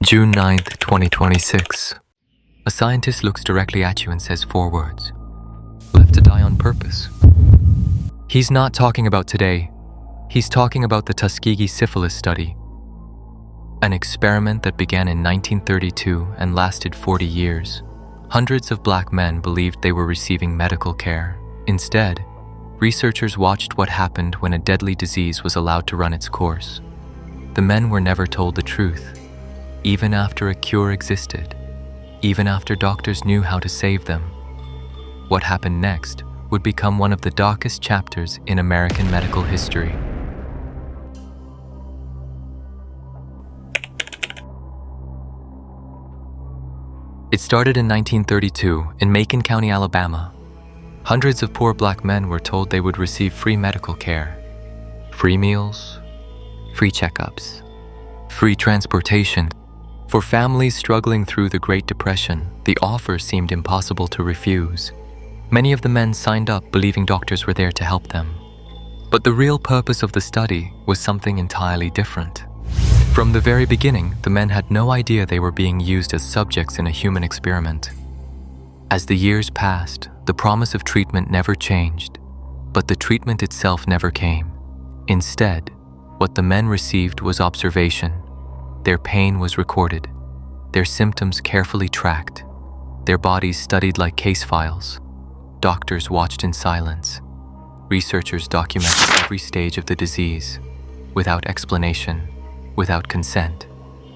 June 9th, 2026. A scientist looks directly at you and says 4 words. Left to die on purpose. He's not talking about today. He's talking about the Tuskegee Syphilis Study, an experiment that began in 1932 and lasted 40 years. Hundreds of black men believed they were receiving medical care. Instead, researchers watched what happened when a deadly disease was allowed to run its course. The men were never told the truth. Even after a cure existed, even after doctors knew how to save them, what happened next would become one of the darkest chapters in American medical history. It started in 1932 in Macon County, Alabama. Hundreds of poor black men were told they would receive free medical care, free meals, free checkups, free transportation. For families struggling through the Great Depression, the offer seemed impossible to refuse. Many of the men signed up believing doctors were there to help them. But the real purpose of the study was something entirely different. From the very beginning, the men had no idea they were being used as subjects in a human experiment. As the years passed, the promise of treatment never changed, but the treatment itself never came. Instead, what the men received was observation. Their pain was recorded, their symptoms carefully tracked, their bodies studied like case files. Doctors watched in silence. Researchers documented every stage of the disease, without explanation, without consent,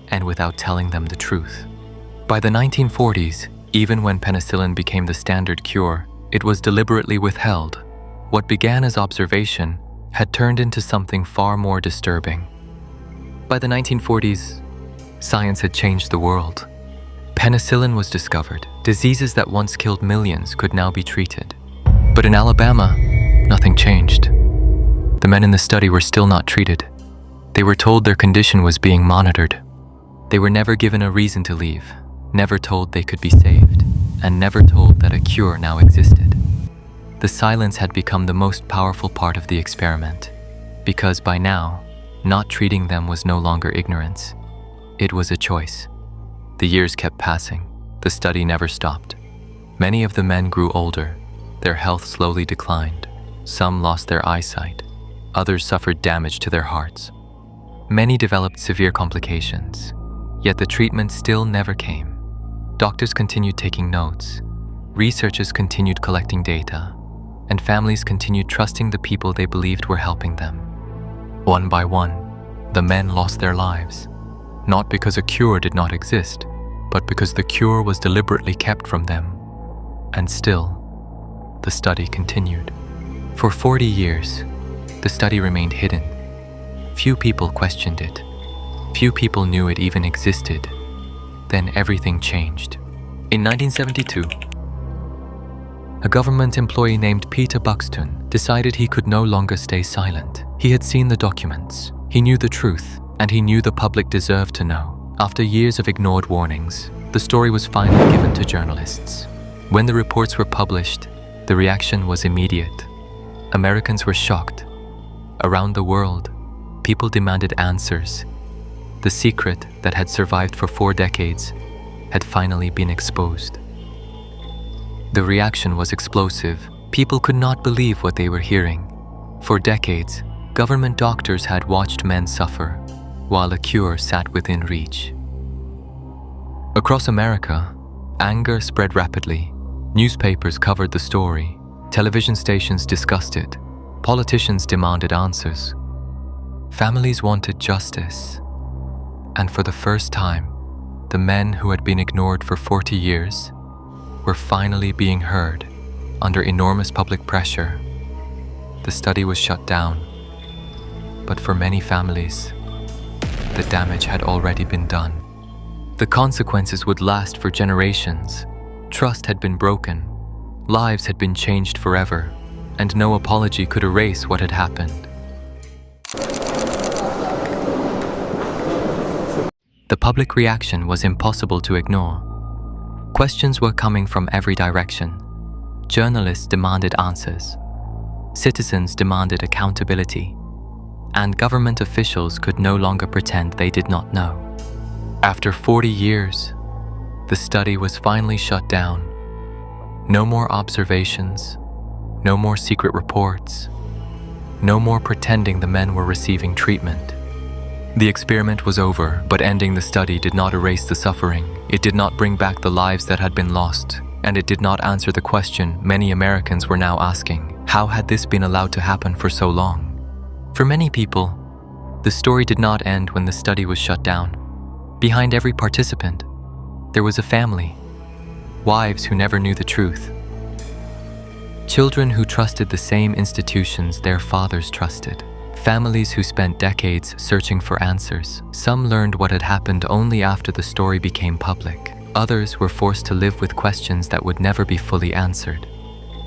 and without telling them the truth. By the 1940s, even when penicillin became the standard cure, it was deliberately withheld. What began as observation had turned into something far more disturbing. By the 1940s, science had changed the world. Penicillin was discovered. Diseases that once killed millions could now be treated. But in Alabama, nothing changed. The men in the study were still not treated. They were told their condition was being monitored. They were never given a reason to leave, never told they could be saved, and never told that a cure now existed. The silence had become the most powerful part of the experiment, because by now, not treating them was no longer ignorance. It was a choice. The years kept passing. The study never stopped. Many of the men grew older. Their health slowly declined. Some lost their eyesight. Others suffered damage to their hearts. Many developed severe complications. Yet the treatment still never came. Doctors continued taking notes. Researchers continued collecting data. And families continued trusting the people they believed were helping them. One by one, the men lost their lives, not because a cure did not exist, but because the cure was deliberately kept from them. And still, the study continued. For 40 years, the study remained hidden. Few people questioned it. Few people knew it even existed. Then everything changed. In 1972, a government employee named Peter Buxton decided he could no longer stay silent. He had seen the documents, he knew the truth, and he knew the public deserved to know. After years of ignored warnings, the story was finally given to journalists. When the reports were published, the reaction was immediate. Americans were shocked. Around the world, people demanded answers. The secret that had survived for 4 decades had finally been exposed. The reaction was explosive. People could not believe what they were hearing. For decades, government doctors had watched men suffer, while a cure sat within reach. Across America, anger spread rapidly. Newspapers covered the story. Television stations discussed it. Politicians demanded answers. Families wanted justice. And for the first time, the men who had been ignored for 40 years were finally being heard under enormous public pressure. The study was shut down, but for many families, the damage had already been done. The consequences would last for generations. Trust had been broken, lives had been changed forever, and no apology could erase what had happened. The public reaction was impossible to ignore. Questions were coming from every direction. Journalists demanded answers. Citizens demanded accountability. And government officials could no longer pretend they did not know. After 40 years, the study was finally shut down. No more observations, no more secret reports, no more pretending the men were receiving treatment. The experiment was over, but ending the study did not erase the suffering. It did not bring back the lives that had been lost, and it did not answer the question many Americans were now asking: how had this been allowed to happen for so long? For many people, the story did not end when the study was shut down. Behind every participant, there was a family, wives who never knew the truth, children who trusted the same institutions their fathers trusted, families who spent decades searching for answers. Some learned what had happened only after the story became public. Others were forced to live with questions that would never be fully answered.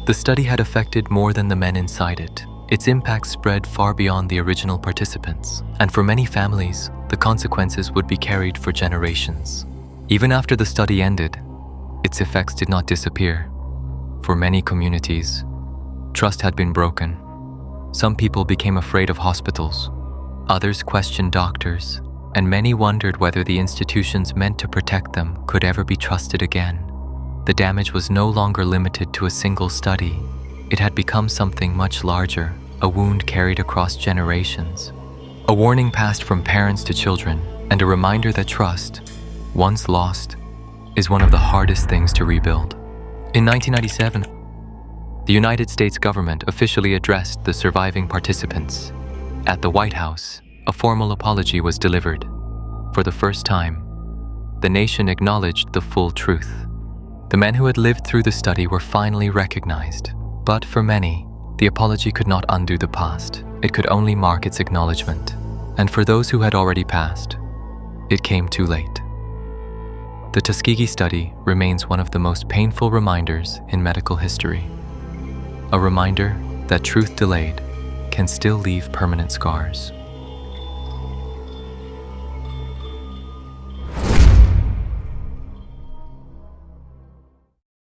The study had affected more than the men inside it. Its impact spread far beyond the original participants, and for many families, the consequences would be carried for generations. Even after the study ended, its effects did not disappear. For many communities, trust had been broken. Some people became afraid of hospitals. Others questioned doctors, and many wondered whether the institutions meant to protect them could ever be trusted again. The damage was no longer limited to a single study. It had become something much larger, a wound carried across generations. A warning passed from parents to children, and a reminder that trust, once lost, is one of the hardest things to rebuild. In 1997, the United States government officially addressed the surviving participants. At the White House, a formal apology was delivered. For the first time, the nation acknowledged the full truth. The men who had lived through the study were finally recognized. But for many, the apology could not undo the past. It could only mark its acknowledgement. And for those who had already passed, it came too late. The Tuskegee study remains one of the most painful reminders in medical history. A reminder that truth delayed can still leave permanent scars.